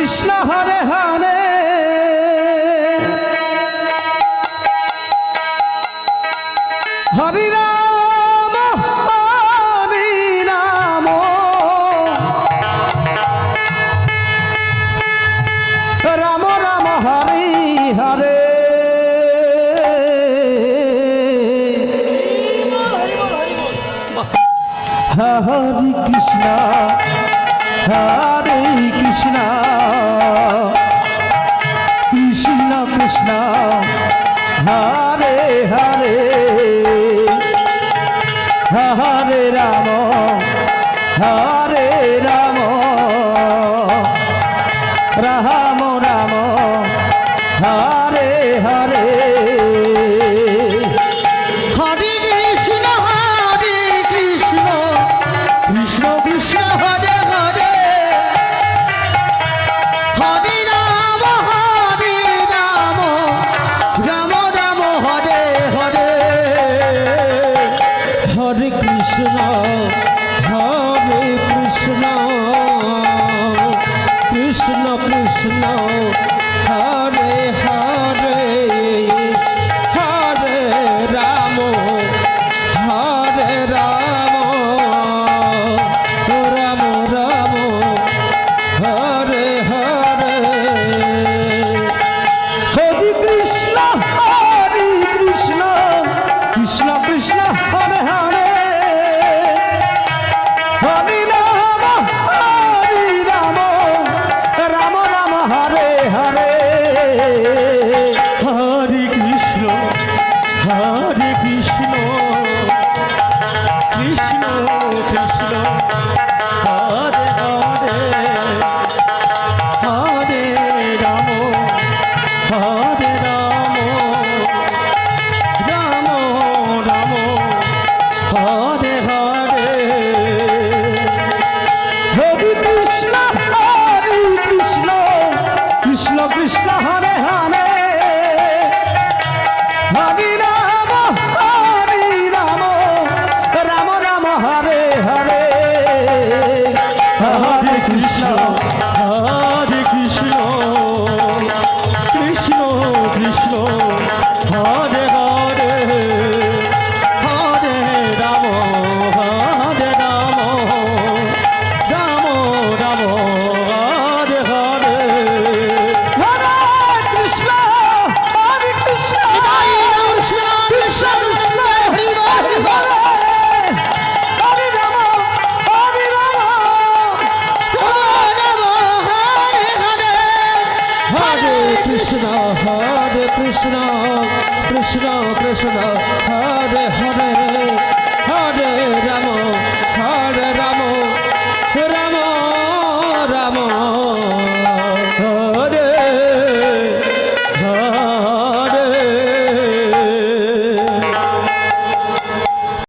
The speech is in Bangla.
কৃষ্ণ হরে হরে হরি রাম হরি রাম রাম রাম হরি হরে হরে কৃষ্ণ হরে কৃষ্ণ কৃষ্ণ কৃষ্ণ হরে হরে হরে রাম হরে রাম রাম রাম হরে হরে হরে কৃষ্ণ কৃষ্ণ কৃষ্ণ হরে হরে হরে রাম রাম রাম হরে হরে হরে কৃষ্ণ কৃষ্ণ কৃষ্ণ হরে হরে হরে রাম রাম রাম হরে হরে হরে কৃষ্ণ কৃষ্ণ কৃষ্ণ হরে হরে হরে রাম রাম রাম হরে হরে হরে কৃষ্ণ কৃষ্ণ কৃষ্ণ হরে হরে হরে রাম রাম রাম হরে হরে হরে কৃষ্ণ কৃষ্ণ কৃষ্ণ হরে হরে হরে রাম রাম রাম হরে হরে হরে কৃষ্ণ কৃষ্ণ কৃষ্ণ হরে হরে হরে রাম রাম রাম হরে হরে হরে কৃষ্ণ কৃষ্ণ কৃষ্ণ হরি হরে হরে রাম হরে কৃষ্ণ কৃষ্ণ কৃষ্ণ হরে হরে